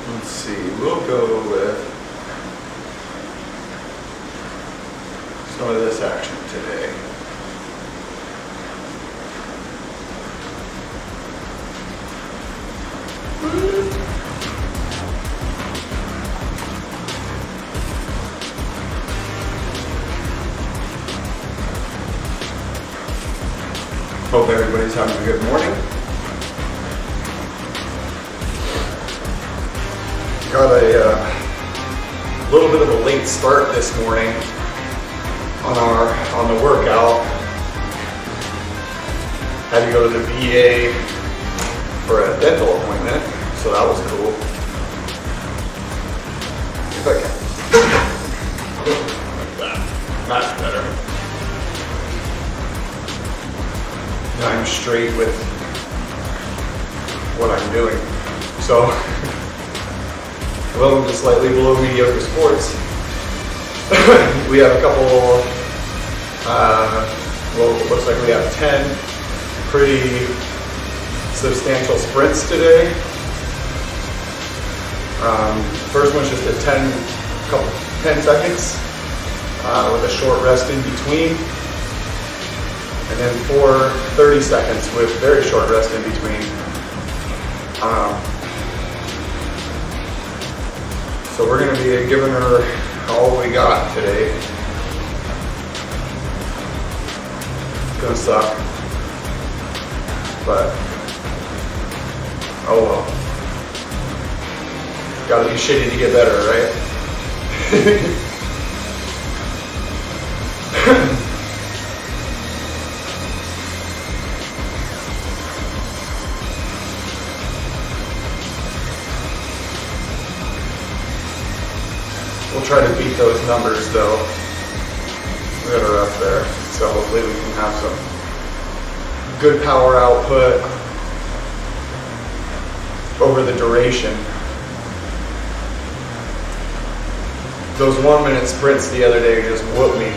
Let's see, we'll go with some of this action today. Hope everybody's having a good morning. Got a little bit of a late start this morning on the workout. Had to go to the VA for a dental appointment, so that was cool. If I can. Like that. That's better. Now I'm straight with what I'm doing. So, well, just slightly below mediocre sports. We have a couple, well, it looks like we have 10 pretty substantial sprints today. First one's just a 10 seconds with a short rest in between. And then 4 30 seconds with very short rest in between. So we're going to be giving her all we got today. It's going to suck. But, oh well. Gotta be shitty to get better, right? We'll try to beat those numbers though. We got her up there, so hopefully we can have some good power output over the duration. Those 1 minute sprints the other day just whooped me,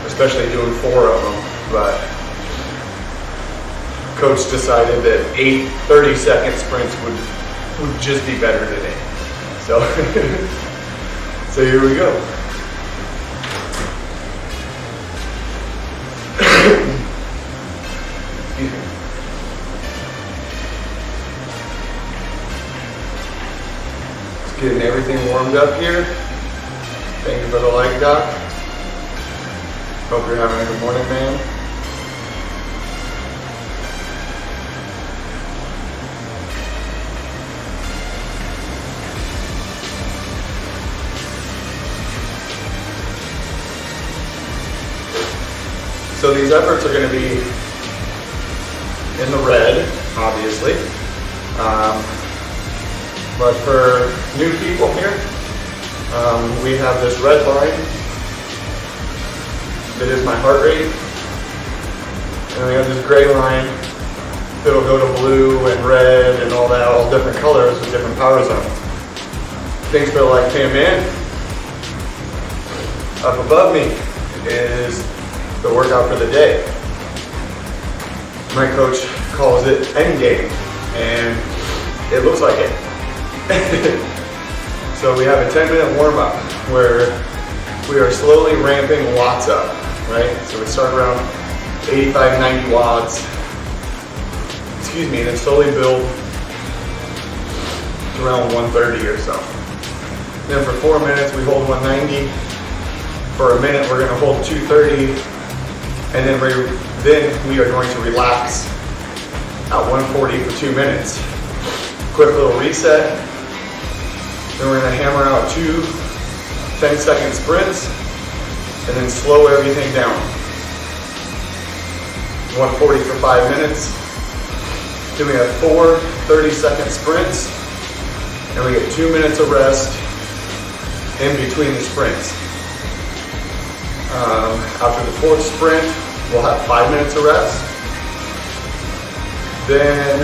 especially doing 4 of them, but coach decided that 8 30-second sprints would just be better today. So, so here we go. Excuse me. Just getting everything warmed up here. Thank you for the like, Doc. Hope you're having a good morning, man. So these efforts are going to be in the red, obviously. But for new people here, we have this red line that is my heart rate. And we have this gray line that'll go to blue and red and all that, all different colors with different power zones. Things feel like, hey man, up above me is the workout for the day. My coach calls it end game, and it looks like it. So we have a 10-minute warm-up where we are slowly ramping watts up, right? So we start around 85, 90 watts, and then slowly build to around 130 or so. Then for 4 minutes we hold 190. For a minute we're going to hold 230, and then we are going to relax at 140 for 2 minutes. Quick little reset. Then we're going to hammer out 2 10-second sprints, and then slow everything down. 140 for 5 minutes. Then we have 4 30-second sprints, and we get 2 minutes of rest in between the sprints. After the 4th sprint, we'll have 5 minutes of rest. Then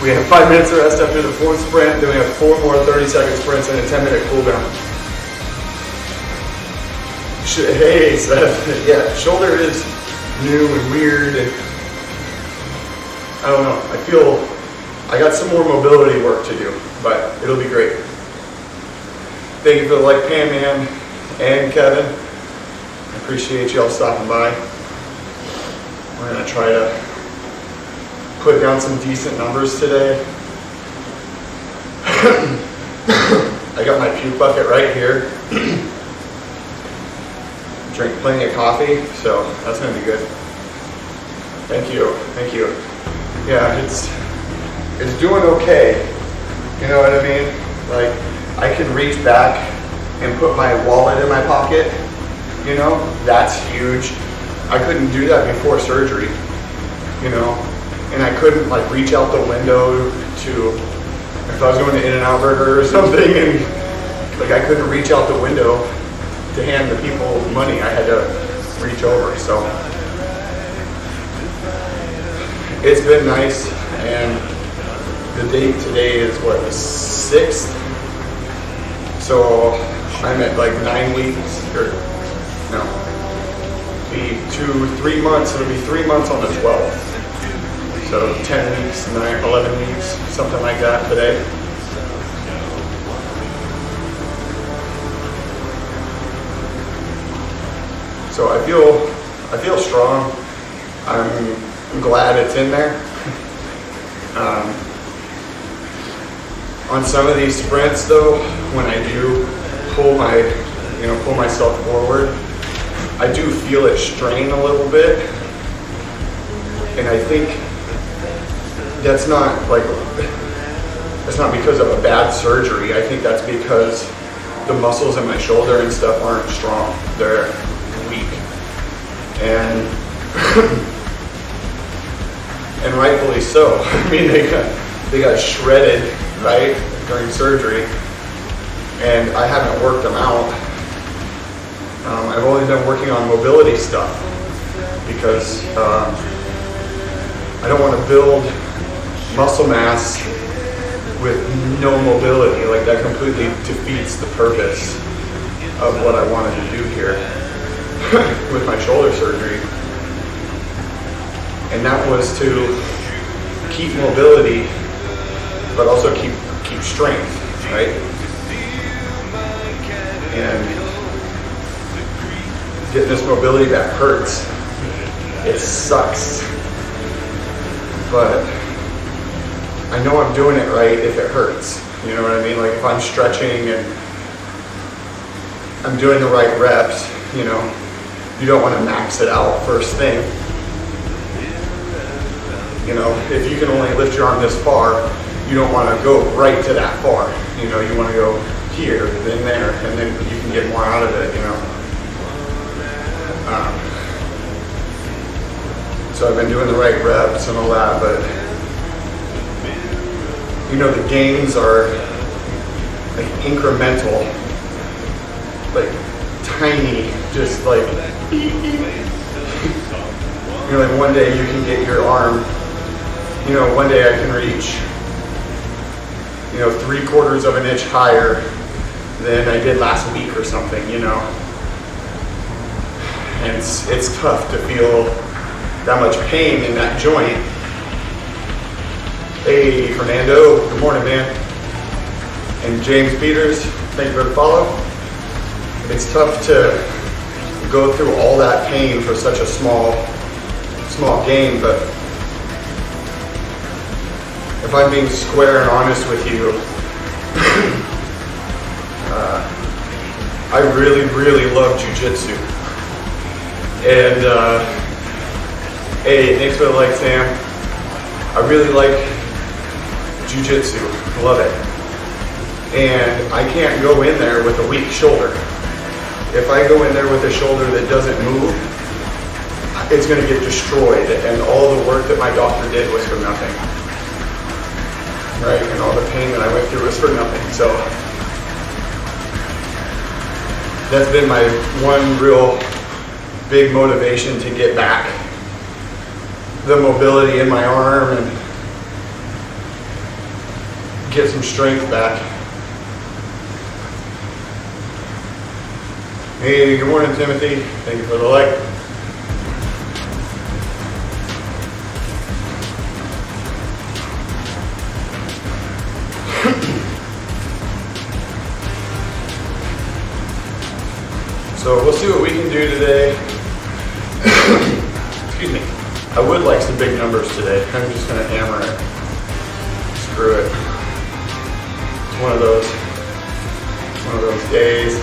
we have 5 minutes of rest after the 4th sprint. Then we have 4 more 30-second sprints and a 10-minute cool down. Hey, Seth. Yeah, shoulder is new and weird. And I don't know. I got some more mobility work to do, but it'll be great. Thank you for the like, Pam and Kevin. I appreciate y'all stopping by. We're gonna try to put down some decent numbers today. I got my puke bucket right here. Drink plenty of coffee, so that's gonna be good. Thank you. Yeah, it's doing okay. You know what I mean? Like, I can reach back and put my wallet in my pocket. You know, that's huge. I couldn't do that before surgery. You know, and I couldn't like reach out the window to, if I was going to In-N-Out Burger or something, and like I couldn't reach out the window to hand the people money. I had to reach over. So it's been nice, and the date today is what, the 6th? So I'm at like 9 weeks, or no, be 3 months. It'll be 3 months on the 12th. So 10 weeks, 11 weeks, something like that today. So I feel strong. I'm glad it's in there. On some of these sprints though, when I do pull myself forward, I do feel it strain a little bit. And I think that's not because of a bad surgery. I think that's because the muscles in my shoulder and stuff aren't strong. They're weak. And and rightfully so. I mean, they got shredded, right, during surgery, and I haven't worked them out. I've only been working on mobility stuff because I don't want to build muscle mass with no mobility. Like, that completely defeats the purpose of what I wanted to do here with my shoulder surgery. And that was to keep mobility, but also keep strength, right? And getting this mobility back hurts. It sucks. But I know I'm doing it right if it hurts. You know what I mean? Like, if I'm stretching and I'm doing the right reps, you know, you don't want to max it out first thing. You know, if you can only lift your arm this far, you don't want to go right to that far. You know, you want to go here, then there, and then you can get more out of it, you know. So I've been doing the right reps and all that, but you know, the gains are like incremental, like tiny, just like, you know, like one day you can get your arm, you know, one day I can reach, you know, 3/4 of an inch higher than I did last week or something, you know. And it's tough to feel that much pain in that joint. Hey, Fernando, good morning, man. And James Peters, thank you for the follow. It's tough to go through all that pain for such a small gain, but if I'm being square and honest with you, I really, really love jiu-jitsu. And hey, thanks for the like, Sam. I really like jiu-jitsu, love it. And I can't go in there with a weak shoulder. If I go in there with a shoulder that doesn't move, it's gonna get destroyed, and all the work that my doctor did was for nothing. Right, and all the pain that I went through was for nothing. So that's been my one real big motivation to get back the mobility in my arm and get some strength back. Hey, good morning, Timothy. Thank you for the like. So we'll see what we can do today. Excuse me. I would like some big numbers today. I'm just gonna hammer it. Screw it. It's one of those days.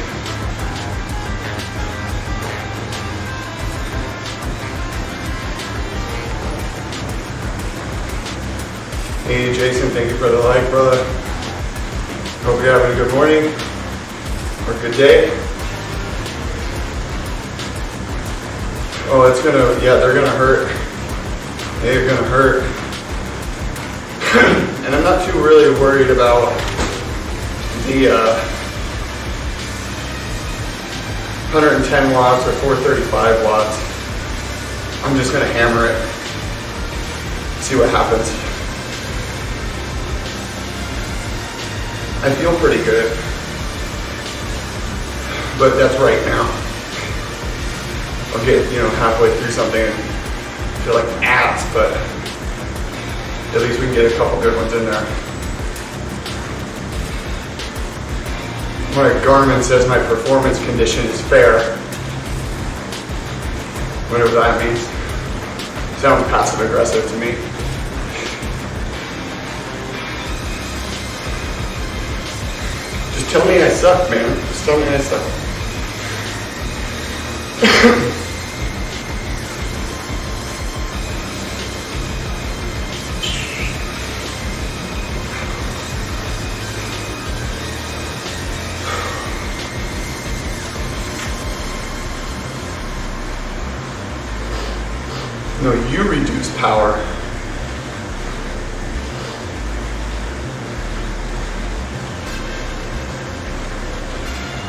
Hey Jason, thank you for the like, brother. Hope you're having a good morning or good day. Oh, it's gonna, yeah, they're gonna hurt. They're gonna hurt. And I'm not too really worried about the 110 watts or 435 watts. I'm just gonna hammer it, see what happens. I feel pretty good, but that's right now. I'll get, halfway through something and feel like ass, but at least we can get a couple good ones in there. My Garmin says my performance condition is fair. Whatever that means. Sounds passive aggressive to me. Just tell me I suck, man. Just tell me I suck. No, you reduce power.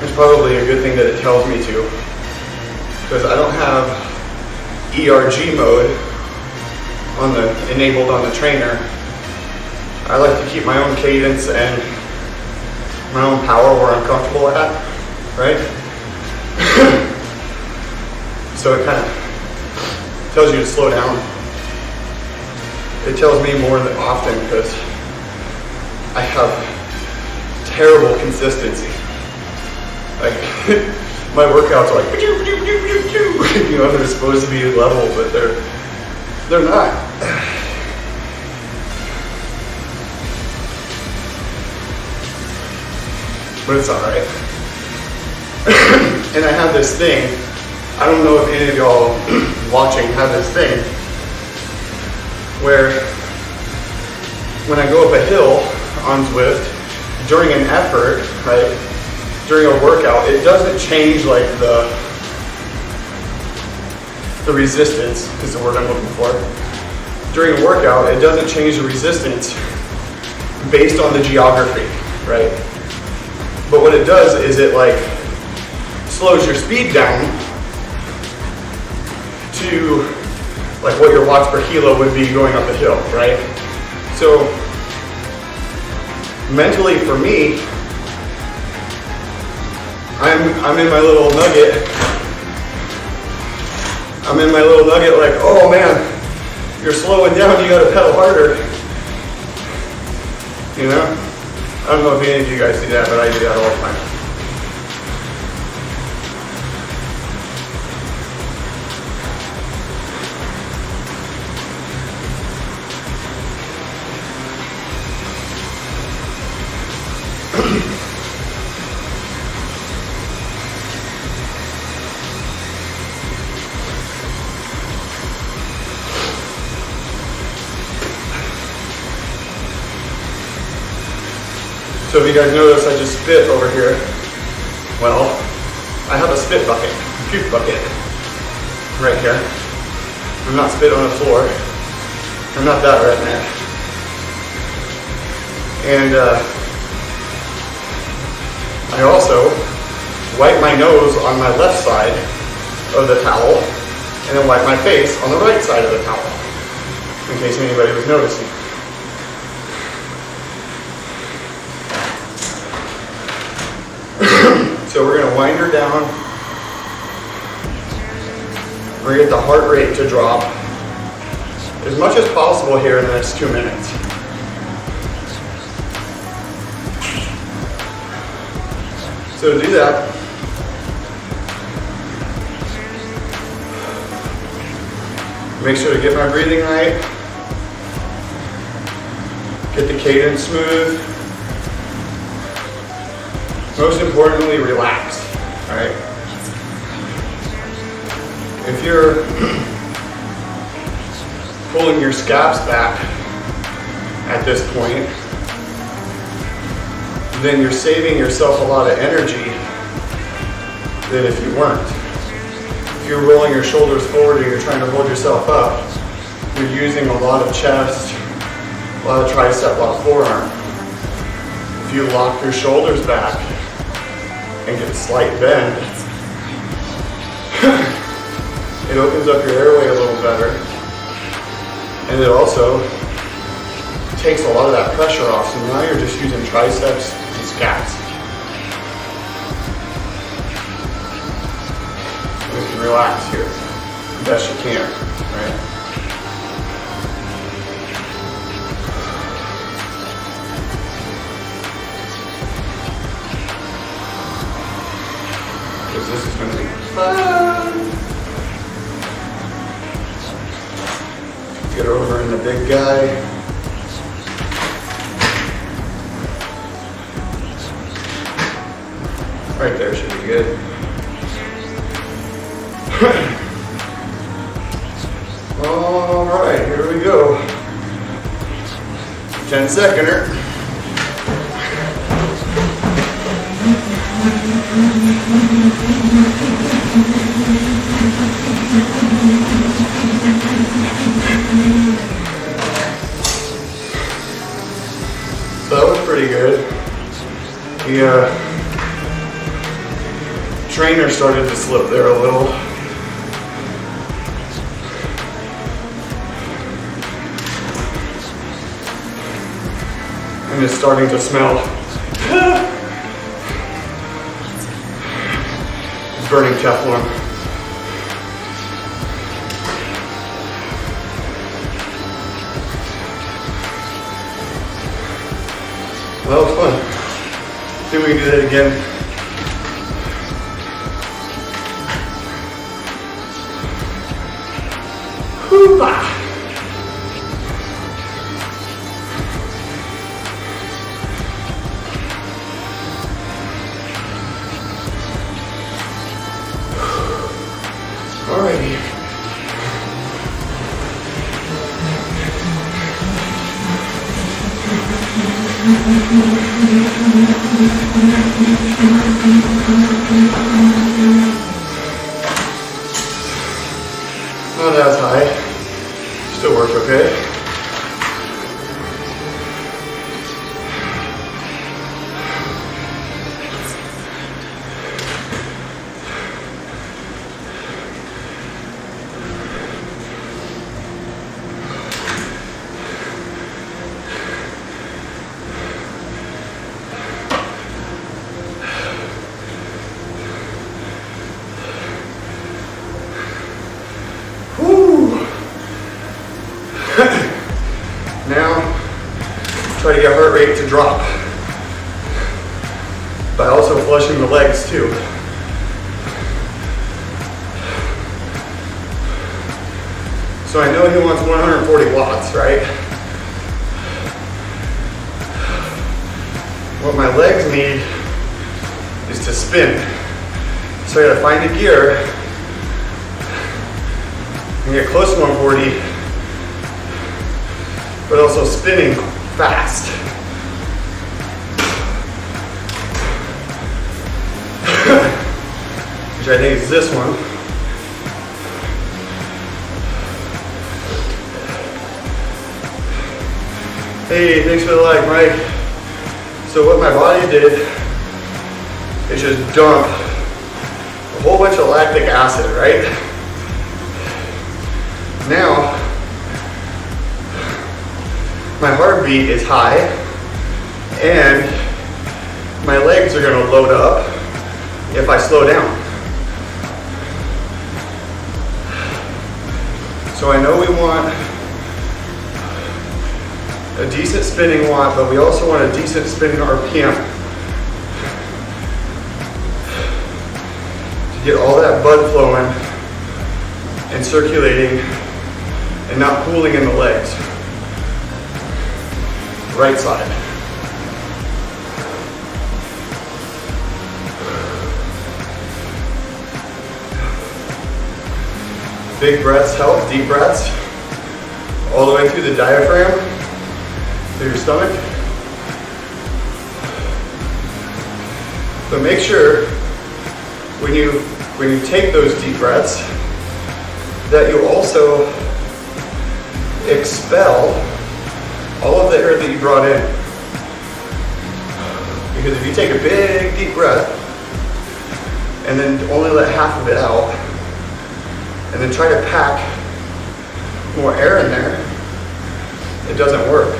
It's probably a good thing that it tells me to, because I don't have ERG mode enabled on the trainer. I like to keep my own cadence and my own power where I'm comfortable at, right? So it kind of tells you to slow down. It tells me more than often because I have terrible consistency. Like my workouts are like, they're supposed to be level, but they're not. But it's all right. And I have this thing. I don't know if any of y'all watching have this thing where when I go up a hill on Zwift during an effort, right, during a workout, it doesn't change like the resistance is the word I'm looking for. During a workout, it doesn't change the resistance based on the geography, right? But what it does is it like slows your speed down to like what your watts per kilo would be going up a hill, right? So mentally for me, I'm in my little nugget. I'm in my little nugget like, oh man, you're slowing down, you gotta pedal harder. You know? I don't know if any of you guys do that, but I do that all the time. So if you guys notice, I just spit over here. Well, I have a spit bucket, a puke bucket, right here. I'm not spit on the floor. I'm not that redneck. And I also wipe my nose on my left side of the towel, and then wipe my face on the right side of the towel, in case anybody was noticing. So we're going to wind her down. We're going to get the heart rate to drop as much as possible here in the next 2 minutes. So to do that, Make sure to get my breathing right. Get the cadence smooth. Most importantly, relax, right? If you're pulling your scabs back at this point, then you're saving yourself a lot of energy than if you weren't. If you're rolling your shoulders forward and you're trying to hold yourself up, you're using a lot of chest, a lot of tricep, a lot of forearm. If you lock your shoulders back and get a slight bend, it opens up your airway a little better. And it also takes a lot of that pressure off, so now you're just using triceps and scats. You can relax here, the best you can, right? Because this is going to be fun. Get over in the big guy. Right there should be good. All right, here we go. 10-seconder. So that was pretty good. The trainer started to slip there a little. And it's starting to smell. It's burning Teflon. Well, that was fun. See if we can do that again. Hoo-bah! Alrighty. Not as high. Still works okay. Now, try to get heart rate to drop by also flushing the legs too. So I know he wants 140 watts, right? What my legs need is to spin. So I gotta find a gear and get close to 140, but also spinning fast. Which I think is this one. Hey, thanks for the like, Mike. So what my body did is just dump a whole bunch of lactic acid, right? Now, my heartbeat is high and my legs are gonna load up if I slow down. So I know we want a decent spinning watt, but we also want a decent spinning RPM to get all that blood flowing and circulating and not pulling in the legs. Right side. Big breaths help, deep breaths. All the way through the diaphragm, through your stomach. But make sure when you take those deep breaths that you also expel all of the air that you brought in. Because if you take a big deep breath and then only let half of it out and then try to pack more air in there, it doesn't work.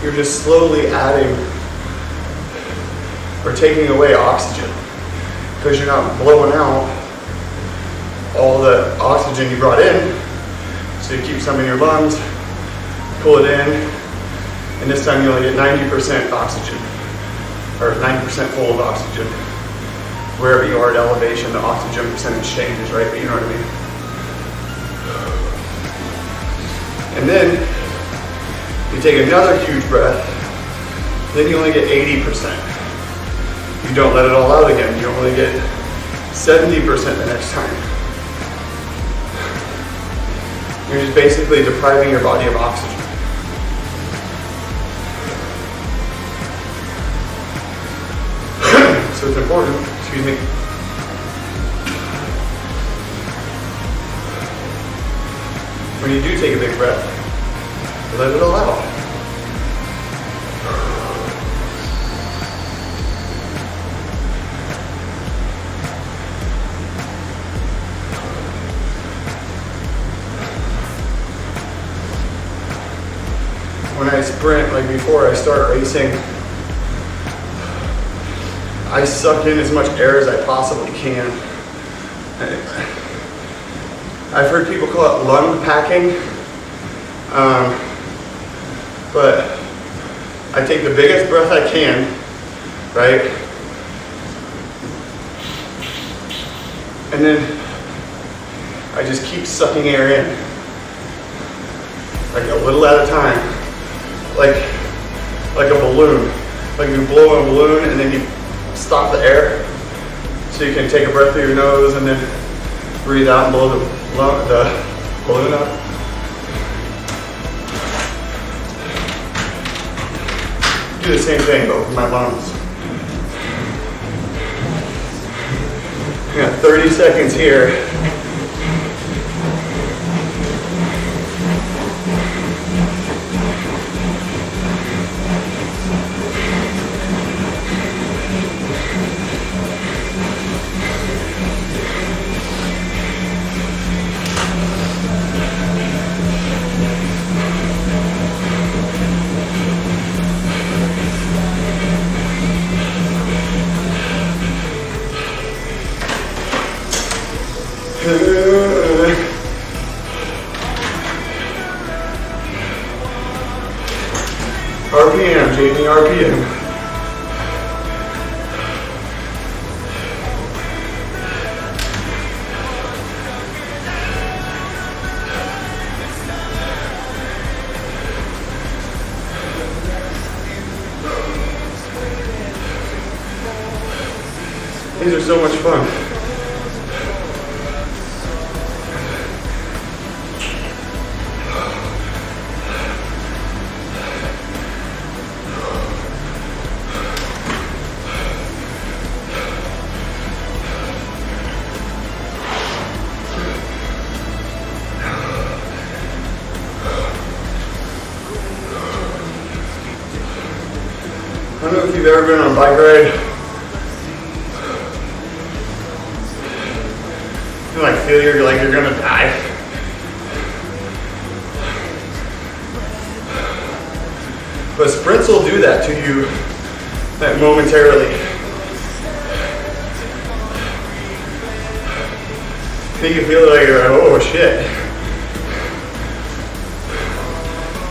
You're just slowly adding or taking away oxygen because you're not blowing out all the oxygen you brought in. So you keep some in your lungs, pull it in, and this time you only get 90% oxygen, or 90% full of oxygen. Wherever you are at elevation, the oxygen percentage changes, right? But you know what I mean? And then you take another huge breath, then you only get 80%. You don't let it all out again. You only get 70% the next time. You're just basically depriving your body of oxygen. So it's important, excuse me, when you do take a big breath, let it all out. When I sprint, like before I start racing, I suck in as much air as I possibly can. I've heard people call it lung packing, but I take the biggest breath I can, right? And then I just keep sucking air in, like a little at a time, like a balloon. Like you blow a balloon and then you stop the air, so you can take a breath through your nose and then breathe out and blow the balloon up. Do the same thing but with my lungs. I got 30 seconds here. RPM, Jamie, RPM. These are so much fun. I don't know if you've ever been on a bike ride. You like feel you're gonna die. But sprints will do that to you, that momentarily. I think you feel like you're like, oh shit.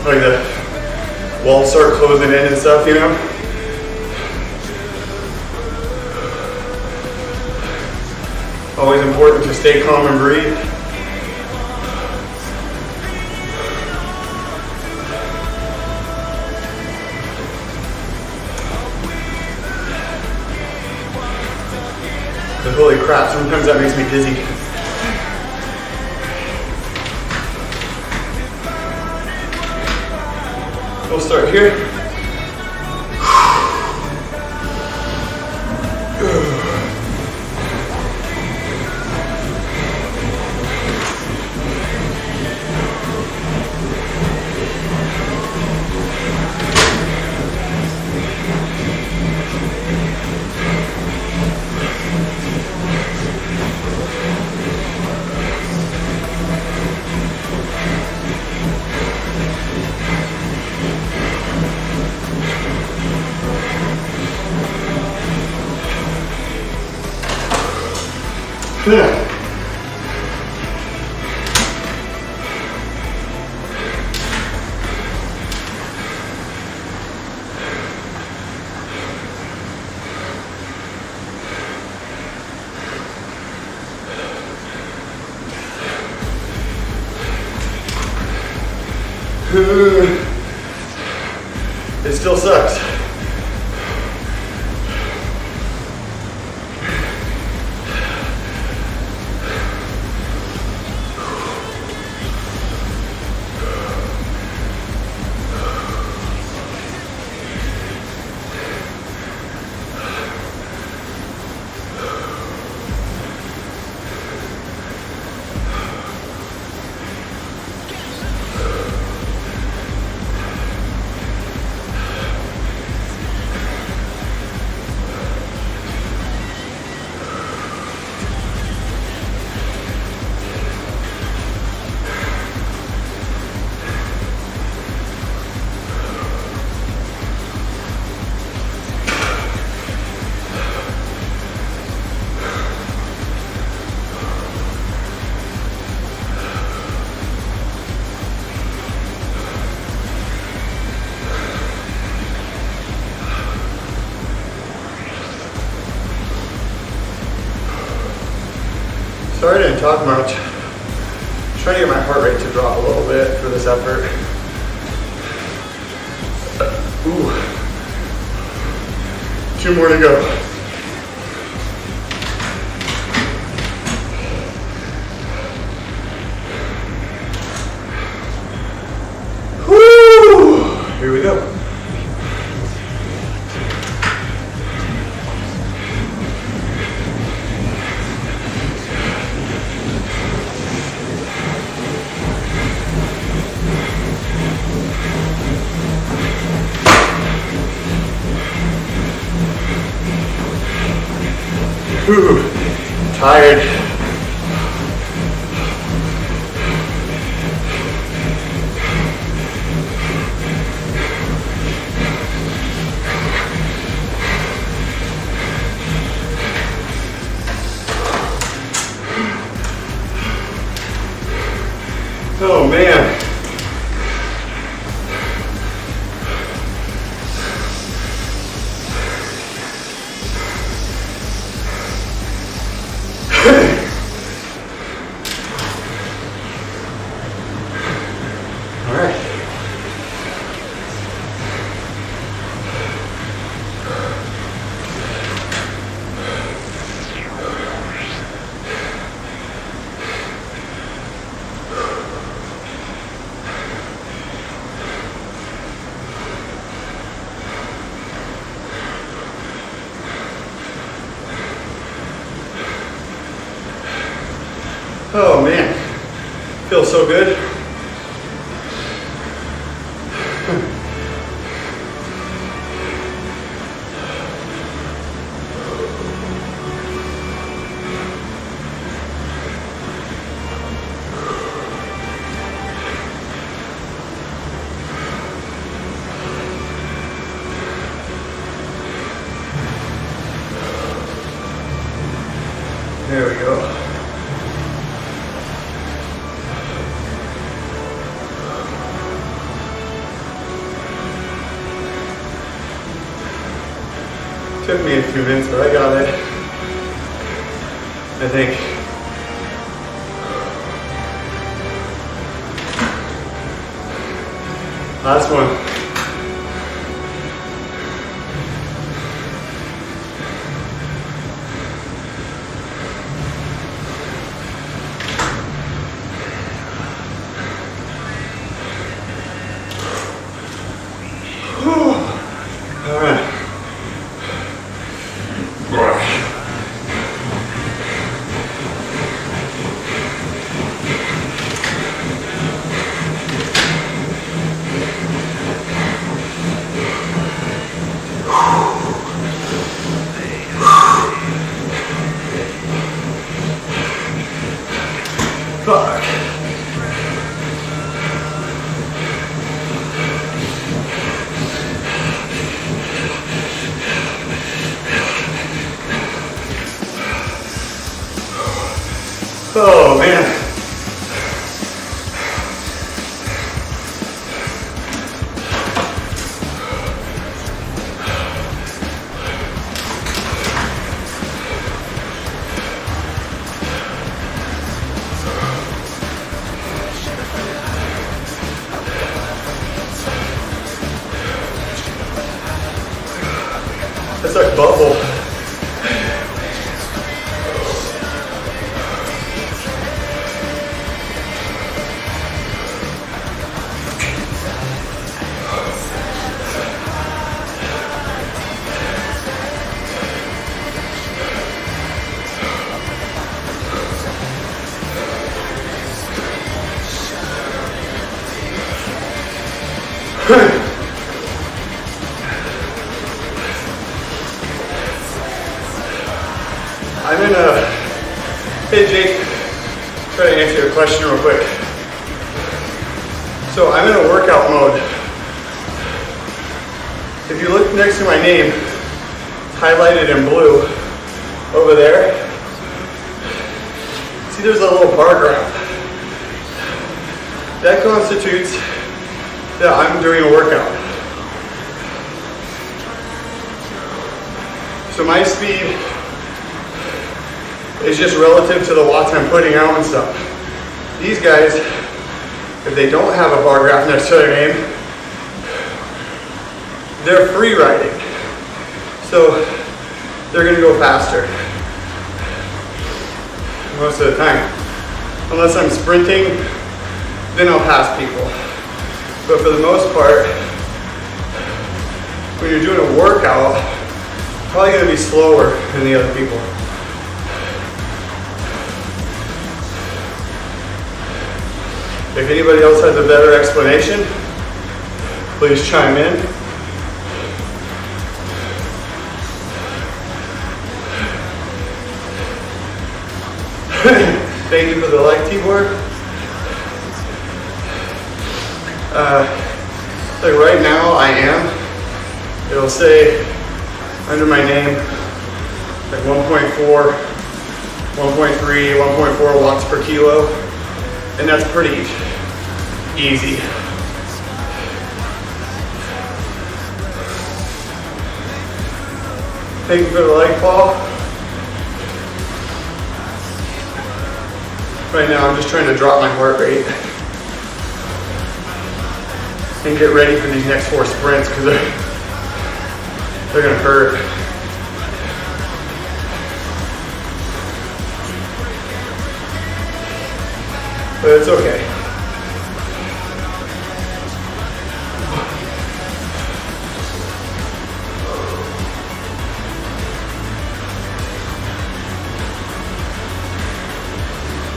Like the walls start closing in and stuff, you know? Always important to stay calm and breathe. But holy crap, sometimes that makes me dizzy. We'll start here. It still sucks. Sorry I didn't talk much. I'm trying to get my heart rate to drop a little bit for this effort. Ooh. 2 more to go. Woo! Here we go. Whew, tired. Oh man. Oh man, feels so good. There we go. Took me a few minutes, but I got it. I think. Last one. man. It's like bubble. I'm in a, hey Jake, try to answer your question real quick. So I'm in a workout mode. If you look next to my name, highlighted in blue, over there, see there's a little bar graph. That constitutes that I'm doing a workout. So my speed is just relative to the watts I'm putting out and stuff. These guys, if they don't have a bar graph next to their name, they're free riding. So they're gonna go faster most of the time. Unless I'm sprinting, then I'll pass people. But for the most part, when you're doing a workout, probably gonna be slower than the other people. If anybody else has a better explanation, please chime in. Thank you for the like, Tibor. Like right now I am, it'll say under my name, like 1.4, 1.3, 1.4 watts per kilo. And that's pretty easy. Thank you for the like, Paul. Right now I'm just trying to drop my heart rate and get ready for these next 4 sprints because they're gonna hurt. But it's okay.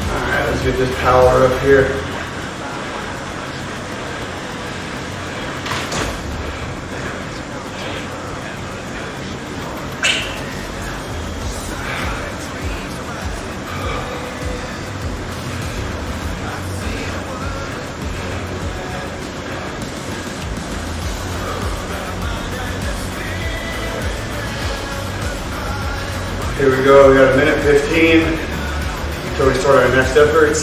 Alright, let's get this power up here. Here we go, we got a minute 15 until we start our next efforts.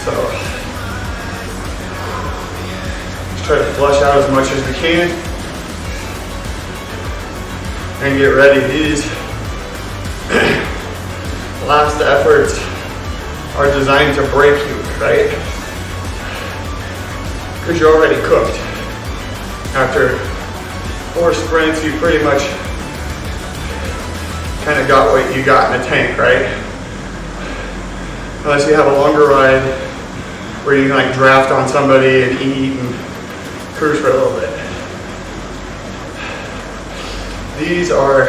So, just try to flush out as much as we can and get ready. These last efforts are designed to break you, right? Because you're already cooked. After 4 sprints, you pretty much kind of got what you got in the tank, right? Unless you have a longer ride where you can like draft on somebody and eat and cruise for a little bit. These are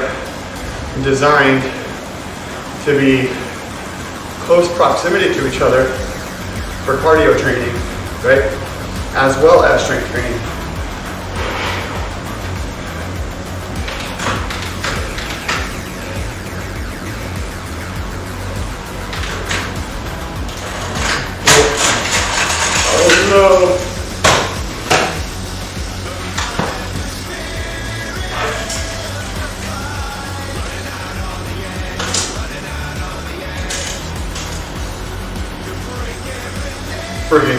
designed to be close proximity to each other for cardio training, right? As well as strength training. No.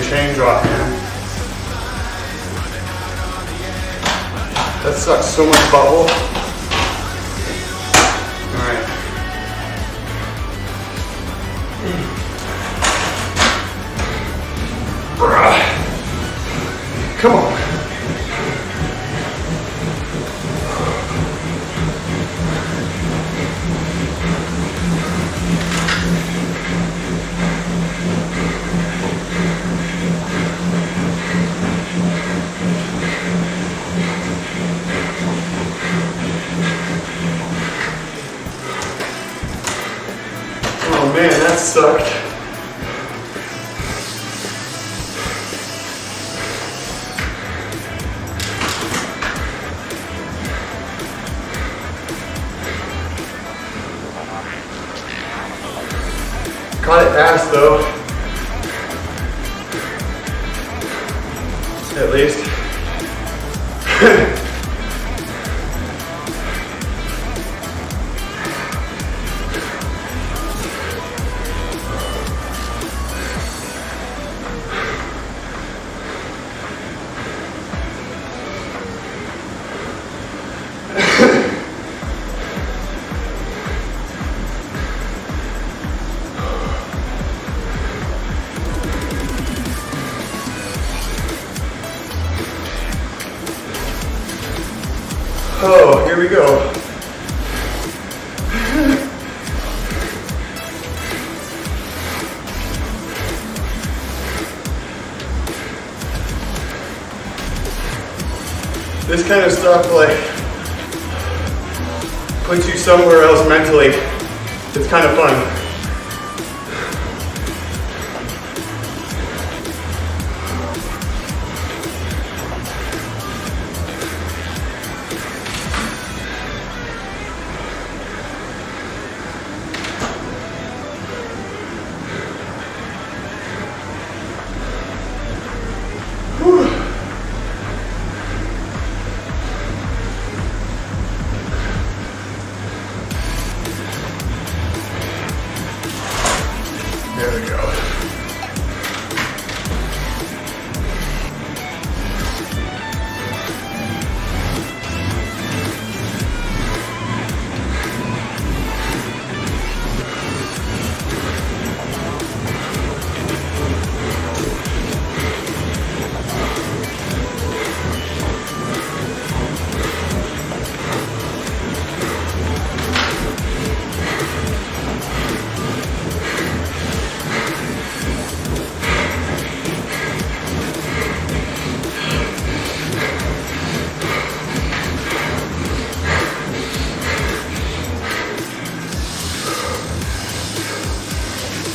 chain drop, man. That sucks so much bubble. Alright. Come on. Oh man, that sucked. Caught it fast though. At least. Oh, here we go. This kind of stuff like puts you somewhere else mentally. It's kind of fun. There we go.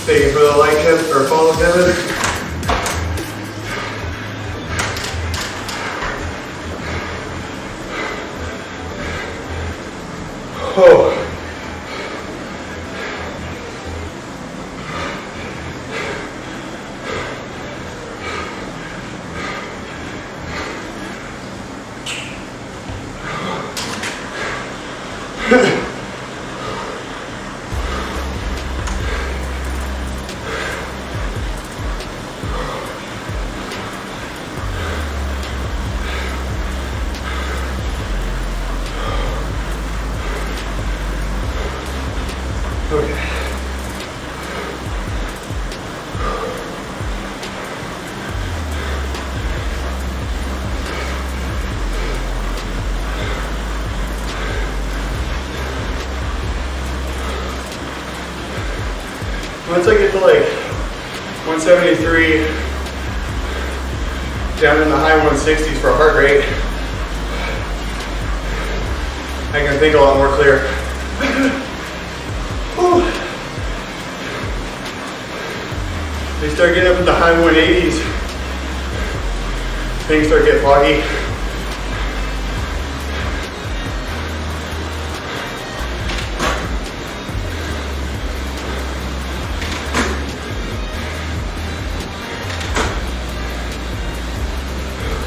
Thank you for the like him or follow Kevin. Oh. Okay. Once I get to like 173, down in the high 160s for heart rate, I can think a lot more clear. They start getting up in the high 180s, things start getting foggy.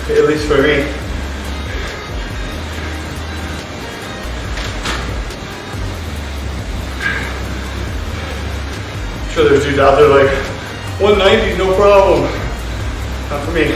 At least for me. I'm sure there's dudes out there like, 190, no problem. Not for me.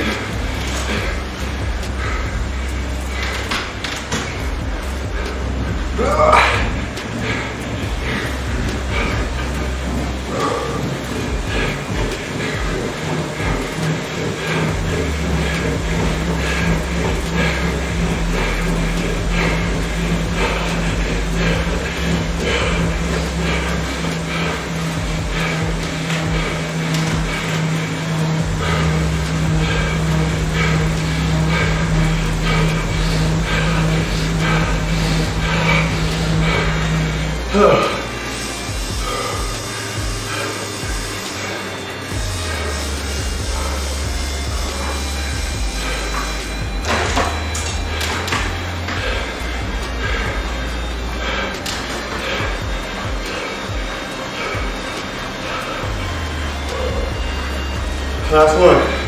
Last one.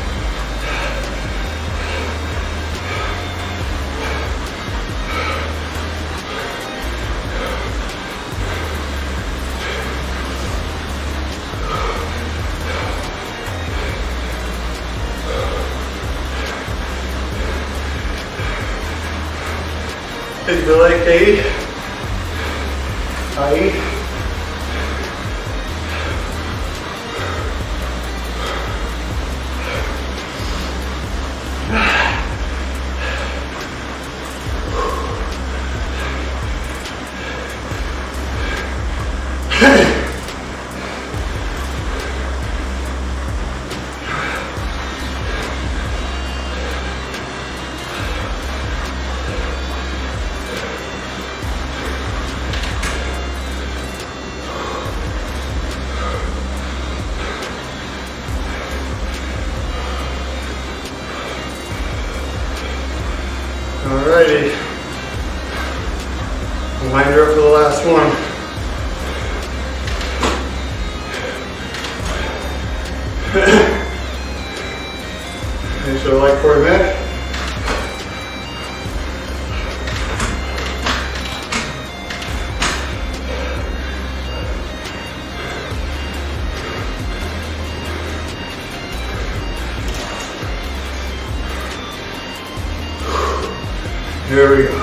Take the leg, Katie. Aí. Alrighty. Wind her up for the last one. Make sure I like for a minute. There we go.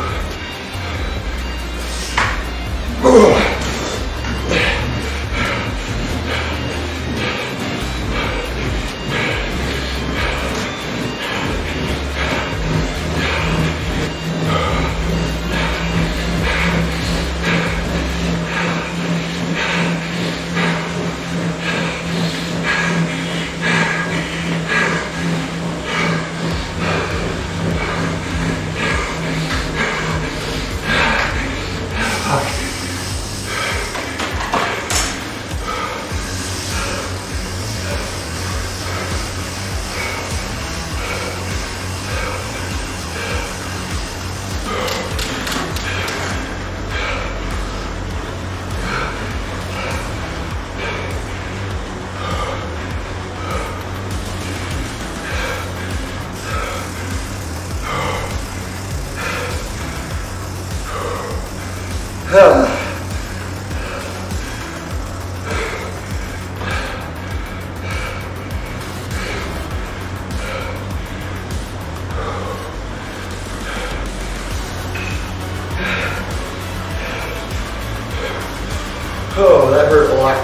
Oh, that hurt a lot.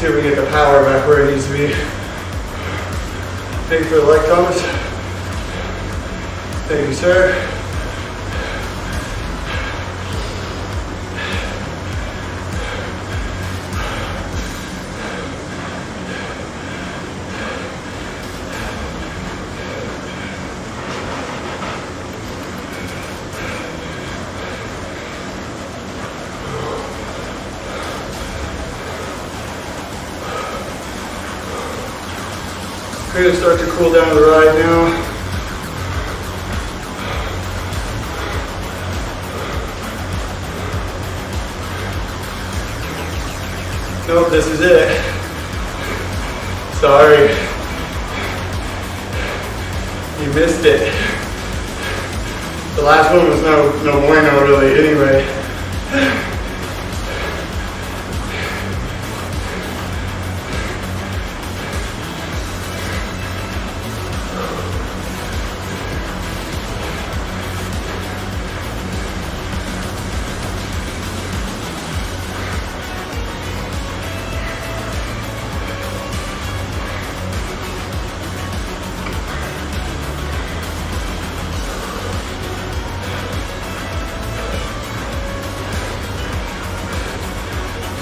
See if we get the power back where it needs to be. Thank you for the leg comments. Thank you, sir. We're gonna start to cool down the ride now. Nope, this is it. Sorry. You missed it. The last one was no bueno really anyway.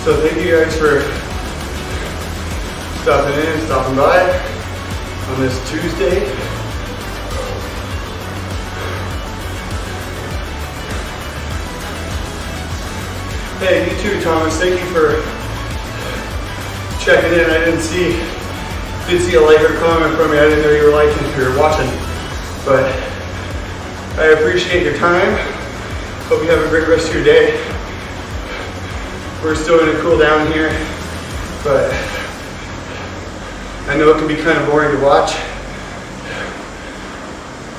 So thank you guys for stopping by on this Tuesday. Hey, you too, Thomas. Thank you for checking in. I did see a like or comment from you. I didn't know you were liking if you were watching, but I appreciate your time. Hope you have a great rest of your day. We're still gonna cool down here, but I know it can be kind of boring to watch.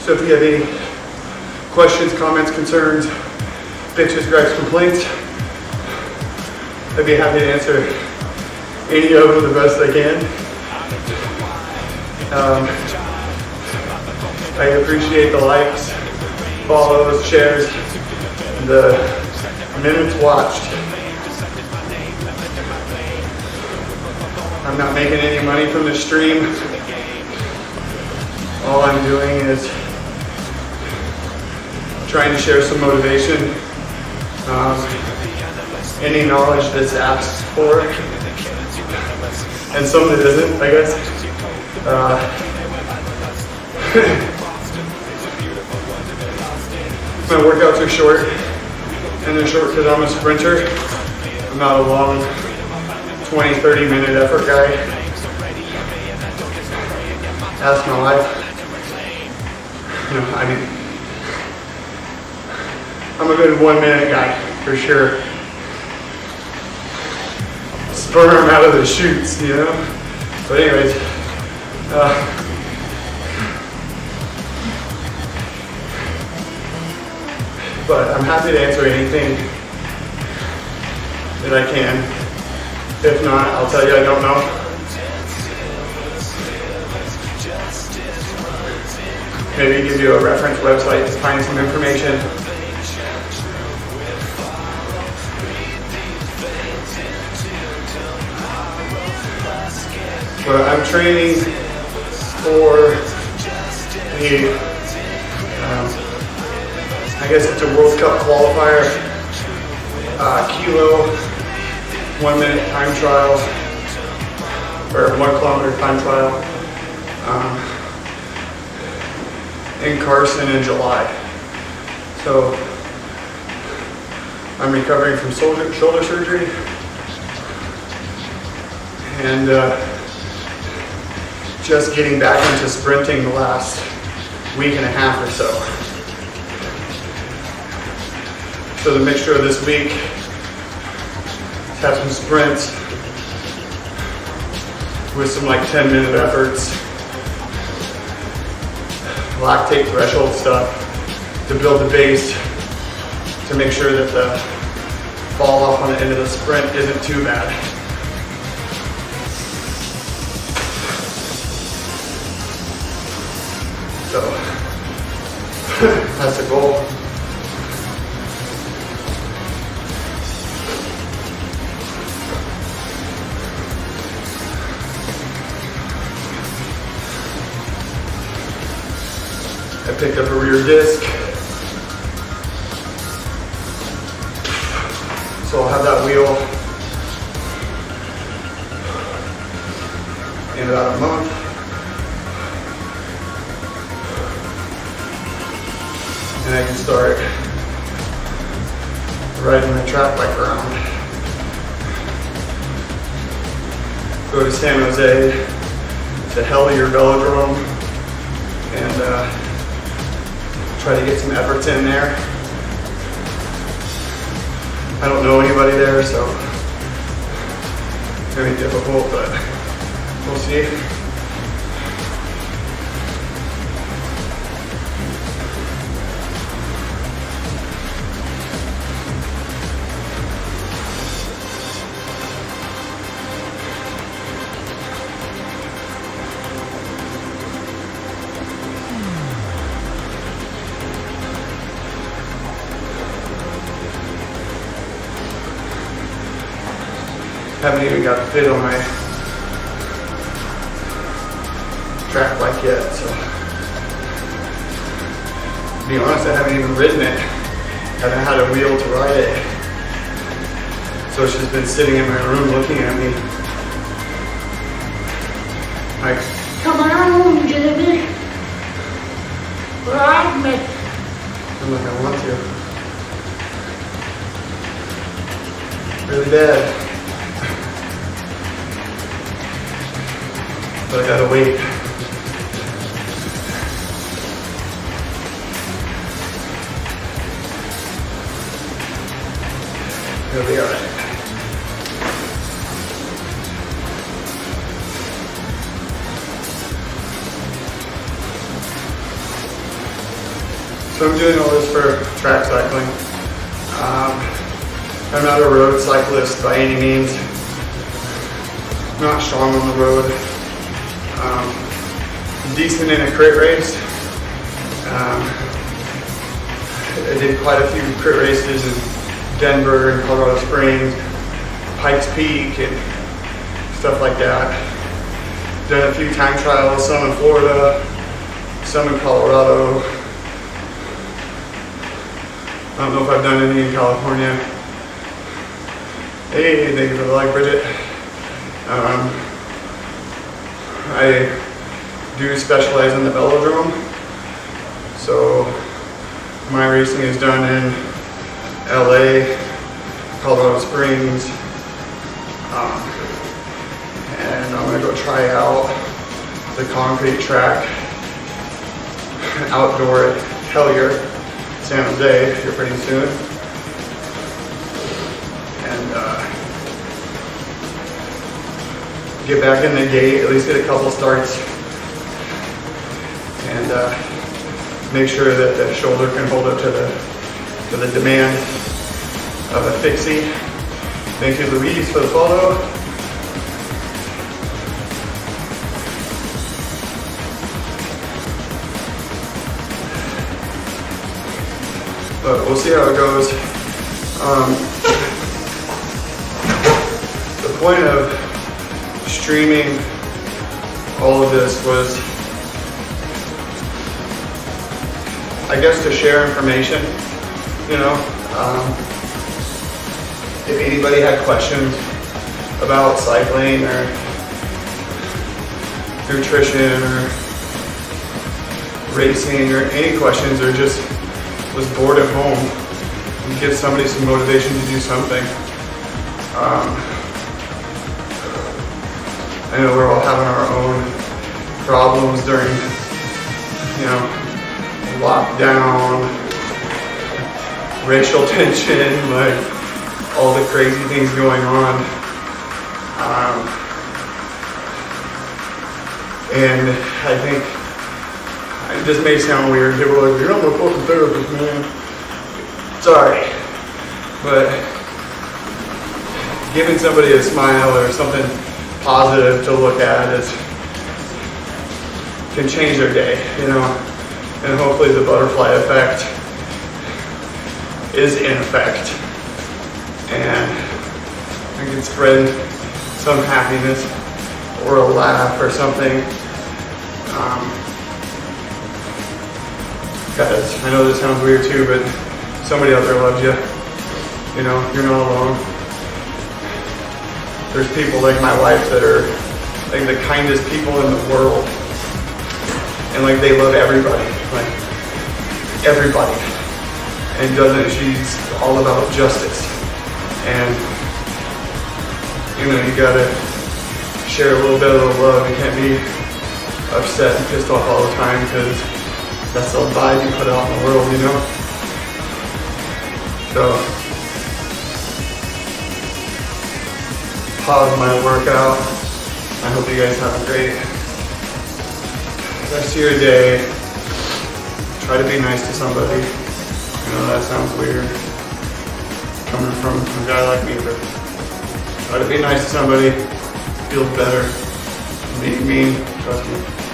So if you have any questions, comments, concerns, bitches, gripes, complaints, I'd be happy to answer any of them the best I can. I appreciate the likes, follows, shares, the minutes watched. I'm not making any money from this stream. All I'm doing is trying to share some motivation, any knowledge that's asked for, and some that isn't, I guess. My workouts are short, and they're short because I'm a sprinter. I'm not a long 20-30 minute effort guy. Ask my wife. I'm a good 1 minute guy for sure. Sperm out of the chutes, you know. But anyways, but I'm happy to answer anything that I can. If not, I'll tell you I don't know. Maybe give you a reference website to find some information. But I'm training for the, I guess it's a World Cup qualifier, kilo 1 minute time trial, or 1 kilometer time trial, in Carson in July. So I'm recovering from shoulder surgery, and just getting back into sprinting the last week and a half or so. So the mixture of this week, have some sprints with some like 10-minute efforts, lactate threshold stuff to build the base to make sure that the fall off on the end of the sprint isn't too bad. So that's the goal. I picked up a rear disc, so I'll have that wheel in about a month. And I can start riding my track bike around. Go to San Jose to the Hellier velodrome and try to get some efforts in there. I don't know anybody there, so it's gonna be difficult, but we'll see. Haven't even got fit on my track bike yet, so to be honest, I haven't even ridden it. Haven't had a wheel to ride it. So she's been sitting in my room looking at me. Like, come on, Jimmy. Ride me. I'm like, I want to. Really bad. But I gotta wait. Here we are. So I'm doing all this for track cycling. I'm not a road cyclist by any means. I'm not strong on the road. Decent in a crit race. I did quite a few crit races in Denver and Colorado Springs, Pikes Peak and stuff like that. Done a few time trials, some in Florida, some in Colorado. I don't know if I've done any in California. Hey, thank you for the like, Bridget. I do specialize in the velodrome, so my racing is done in LA, Colorado Springs, and I'm gonna go try out the concrete track outdoor at Hellier, San Jose here pretty soon, and get back in the gate, at least get a couple starts, and make sure that the shoulder can hold up to the demand of a fixie. Thank you, Louise, for the follow. But we'll see how it goes. The point of streaming all of this was, I guess, to share information, you know. If anybody had questions about cycling or nutrition or racing or any questions, or just was bored at home, and give somebody some motivation to do something. I know we're all having our own problems during, you know, lockdown, racial tension, like all the crazy things going on. And I think this may sound weird. People are like, you're not a fucking therapist, man. Sorry. But giving somebody a smile or something positive to look at can change their day, you know. And hopefully the butterfly effect is in effect. And I can spread some happiness or a laugh or something. Guys, I know this sounds weird too, but somebody out there loves you. You know, you're not alone. There's people like my wife that are like the kindest people in the world. And like they love everybody. Like everybody. And she's all about justice. And you know, you gotta share a little bit of the love. You can't be upset and pissed off all the time because that's the vibe you put out in the world, you know? So, pause my workout. I hope you guys have a great rest of your day. Try to be nice to somebody. I know that sounds weird coming from a guy like me, but try to be nice to somebody. Feels better than being mean, trust me.